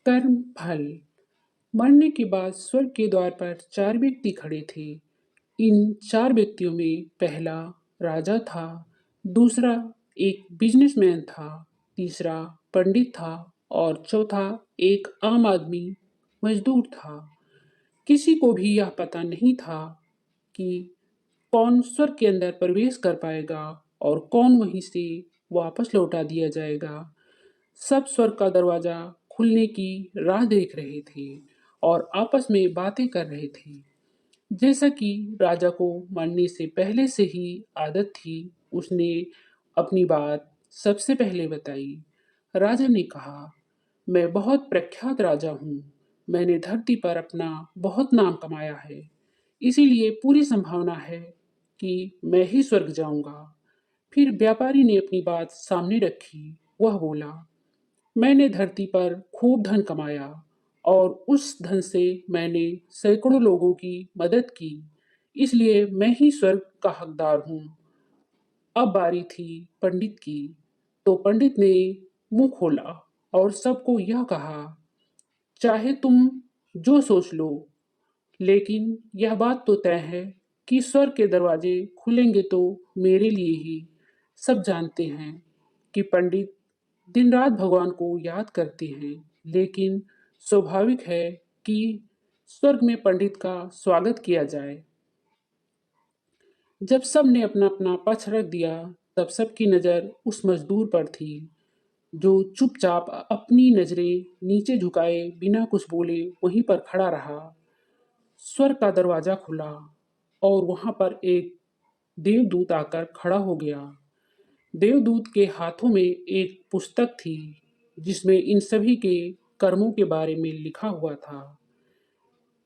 कर्म फल। मरने के बाद स्वर्ग के द्वार पर चार व्यक्ति खड़े थे। इन चार व्यक्तियों में पहला राजा था, दूसरा एक बिजनेसमैन था, तीसरा पंडित था और चौथा एक आम आदमी मजदूर था। किसी को भी यह पता नहीं था कि कौन स्वर्ग के अंदर प्रवेश कर पाएगा और कौन वहीं से वापस लौटा दिया जाएगा। सब स्वर्ग का दरवाजा खुलने की राह देख रहे थे और आपस में बातें कर रहे थे। जैसा कि राजा को मरने से पहले से ही आदत थी, उसने अपनी बात सबसे पहले बताई। राजा ने कहा, मैं बहुत प्रख्यात राजा हूँ। मैंने धरती पर अपना बहुत नाम कमाया है, इसीलिए पूरी संभावना है कि मैं ही स्वर्ग जाऊंगा। फिर व्यापारी ने अपनी बात सामने रखी। वह बोला, मैंने धरती पर खूब धन कमाया और उस धन से मैंने सैकड़ों लोगों की मदद की, इसलिए मैं ही स्वर्ग का हकदार हूँ। अब बारी थी पंडित की। तो पंडित ने मुंह खोला और सबको यह कहा, चाहे तुम जो सोच लो, लेकिन यह बात तो तय है कि स्वर्ग के दरवाजे खुलेंगे तो मेरे लिए ही। सब जानते हैं कि पंडित दिन रात भगवान को याद करते हैं, लेकिन स्वाभाविक है कि स्वर्ग में पंडित का स्वागत किया जाए। जब सब ने अपना अपना पक्ष रख दिया, तब सबकी नज़र उस मजदूर पर थी जो चुपचाप अपनी नजरें नीचे झुकाए बिना कुछ बोले वहीं पर खड़ा रहा। स्वर्ग का दरवाजा खुला और वहां पर एक देवदूत आकर खड़ा हो गया। देवदूत के हाथों में एक पुस्तक थी जिसमें इन सभी के कर्मों के बारे में लिखा हुआ था।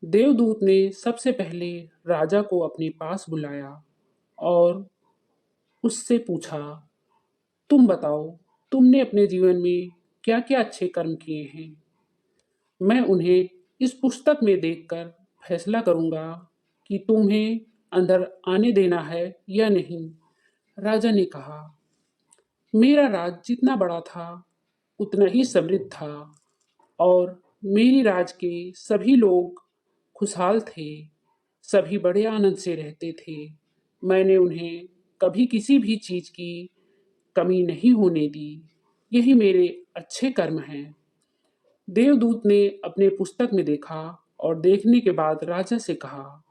देवदूत ने सबसे पहले राजा को अपने पास बुलाया और उससे पूछा, तुम बताओ, तुमने अपने जीवन में क्या क्या अच्छे कर्म किए हैं। मैं उन्हें इस पुस्तक में देखकर फैसला करूंगा कि तुम्हें अंदर आने देना है या नहीं। राजा ने कहा, मेरा राज जितना बड़ा था उतना ही समृद्ध था और मेरी राज के सभी लोग खुशहाल थे। सभी बड़े आनंद से रहते थे। मैंने उन्हें कभी किसी भी चीज की कमी नहीं होने दी। यही मेरे अच्छे कर्म हैं। देवदूत ने अपने पुस्तक में देखा और देखने के बाद राजा से कहा,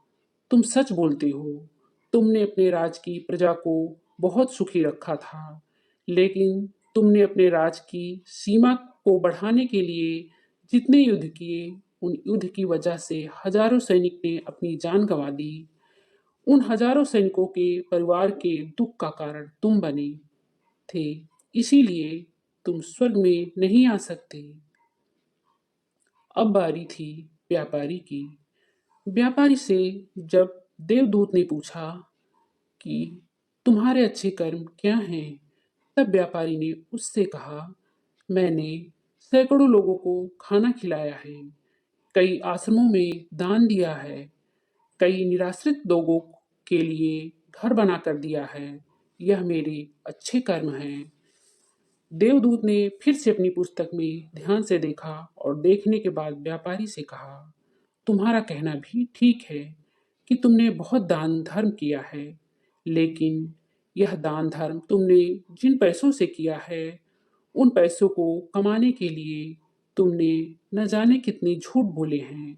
तुम सच बोलते हो। तुमने अपने राज की प्रजा को बहुत सुखी रखा था, लेकिन तुमने अपने राज की सीमा को बढ़ाने के लिए जितने युद्ध किए, उन युद्ध की वजह से हजारों सैनिक ने अपनी जान गंवा दी। उन हजारों सैनिकों के परिवार के दुख का कारण तुम बने थे, इसीलिए तुम स्वर्ग में नहीं आ सकते। अब बारी थी व्यापारी की। व्यापारी से जब देवदूत ने पूछा कि तुम्हारे अच्छे कर्म क्या हैं, तब व्यापारी ने उससे कहा, मैंने सैकड़ों लोगों को खाना खिलाया है, कई आश्रमों में दान दिया है, कई निराश्रित लोगों के लिए घर बनाकर दिया है। यह मेरे अच्छे कर्म हैं। देवदूत ने फिर से अपनी पुस्तक में ध्यान से देखा और देखने के बाद व्यापारी से कहा, तुम्हारा कहना भी ठीक है कि तुमने बहुत दान धर्म किया है, लेकिन यह दान धर्म तुमने जिन पैसों से किया है, उन पैसों को कमाने के लिए तुमने न जाने कितने झूठ बोले हैं,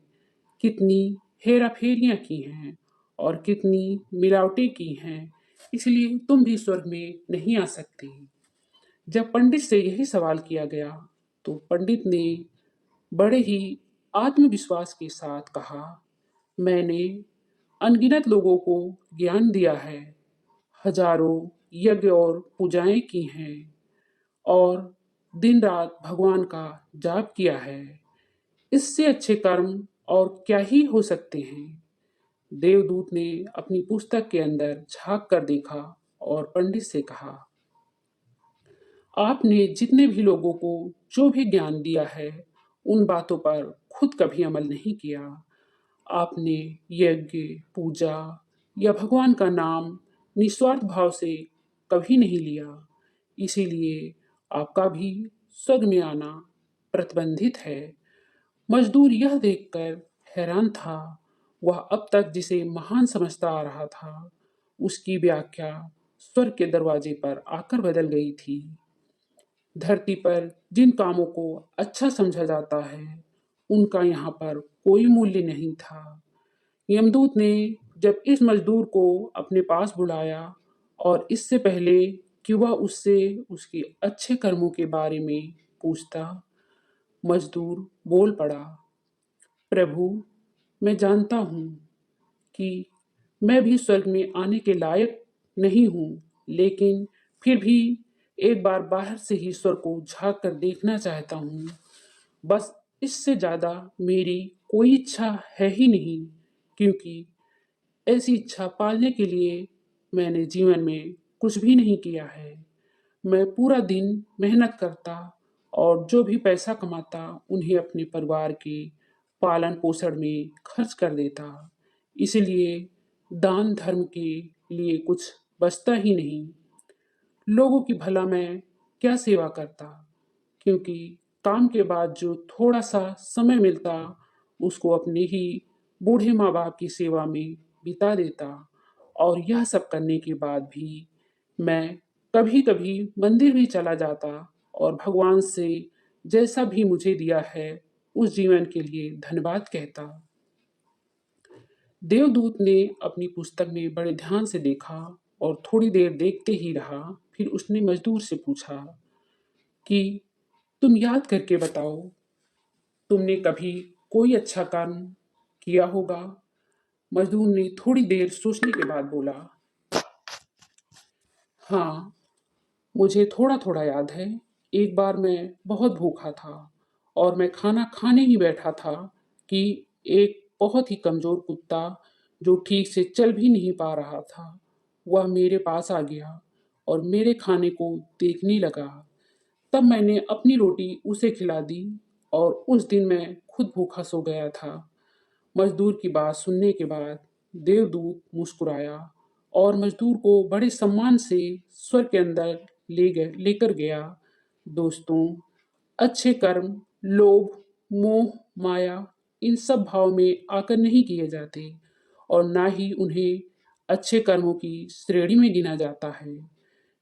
कितनी हेरा फेरियां की हैं और कितनी मिलावटें की हैं, इसलिए तुम भी स्वर्ग में नहीं आ सकते। जब पंडित से यही सवाल किया गया, तो पंडित ने बड़े ही आत्मविश्वास के साथ कहा, मैंने अनगिनत लोगों को ज्ञान दिया है, हजारों यज्ञ और पूजाएं की हैं और दिन रात भगवान का जाप किया है। इससे अच्छे कर्म और क्या ही हो सकते हैं। देवदूत ने अपनी पुस्तक के अंदर झांक कर देखा और पंडित से कहा, आपने जितने भी लोगों को जो भी ज्ञान दिया है, उन बातों पर खुद कभी अमल नहीं किया। आपने यज्ञ, पूजा या भगवान का नाम निस्वार्थ भाव से कभी नहीं लिया, इसीलिए आपका भी स्वर्ग में आना प्रतिबंधित है। मजदूर यह देखकर हैरान था। वह अब तक जिसे महान समझता आ रहा था, उसकी व्याख्या स्वर्ग के दरवाजे पर आकर बदल गई थी। धरती पर जिन कामों को अच्छा समझा जाता है, उनका यहाँ पर कोई मूल्य नहीं था। यमदूत ने जब इस मजदूर को अपने पास बुलाया और इससे पहले कि वह उससे उसके अच्छे कर्मों के बारे में पूछता, मजदूर बोल पड़ा, प्रभु, मैं जानता हूँ कि मैं भी स्वर्ग में आने के लायक नहीं हूँ, लेकिन फिर भी एक बार बाहर से ही स्वर्ग को झांक कर देखना चाहता हूँ। बस इससे ज़्यादा मेरी कोई इच्छा है ही नहीं, क्योंकि ऐसी इच्छा पालने के लिए मैंने जीवन में कुछ भी नहीं किया है। मैं पूरा दिन मेहनत करता और जो भी पैसा कमाता उन्हें अपने परिवार के पालन पोषण में खर्च कर देता। इसलिए दान धर्म के लिए कुछ बचता ही नहीं। लोगों की भला मैं क्या सेवा करता, क्योंकि काम के बाद जो थोड़ा सा समय मिलता उसको अपने ही बूढ़े माँ बाप की सेवा में बिता देता। और यह सब करने के बाद भी मैं कभी कभी मंदिर भी चला जाता और भगवान से जैसा भी मुझे दिया है उस जीवन के लिए धन्यवाद कहता। देवदूत ने अपनी पुस्तक में बड़े ध्यान से देखा और थोड़ी देर देखते ही रहा। फिर उसने मजदूर से पूछा कि तुम याद करके बताओ, तुमने कभी कोई अच्छा काम किया होगा? मजदूर ने थोड़ी देर सोचने के बाद बोला, हाँ, मुझे थोड़ा थोड़ा याद है। एक बार मैं बहुत भूखा था और मैं खाना खाने ही बैठा था कि एक बहुत ही कमजोर कुत्ता, जो ठीक से चल भी नहीं पा रहा था, वह मेरे पास आ गया और मेरे खाने को देखने लगा। तब मैंने अपनी रोटी उसे खिला दी और उस दिन मैं खुद भूखा सो गया था। मजदूर की बात सुनने के बाद देवदूत मुस्कुराया और मजदूर को बड़े सम्मान से स्वर्ग के अंदर लेकर गया। दोस्तों, अच्छे कर्म लोभ, मोह, माया, इन सब भाव में आकर नहीं किए जाते और ना ही उन्हें अच्छे कर्मों की श्रेणी में गिना जाता है।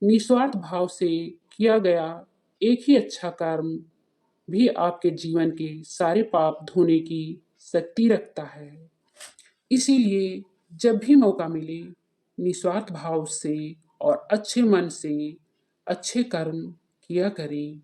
निस्वार्थ भाव से किया गया एक ही अच्छा कर्म भी आपके जीवन के सारे पाप धोने की शक्ति रखता है। इसीलिए जब भी मौका मिले, निस्वार्थ भाव से और अच्छे मन से अच्छे कर्म किया करें।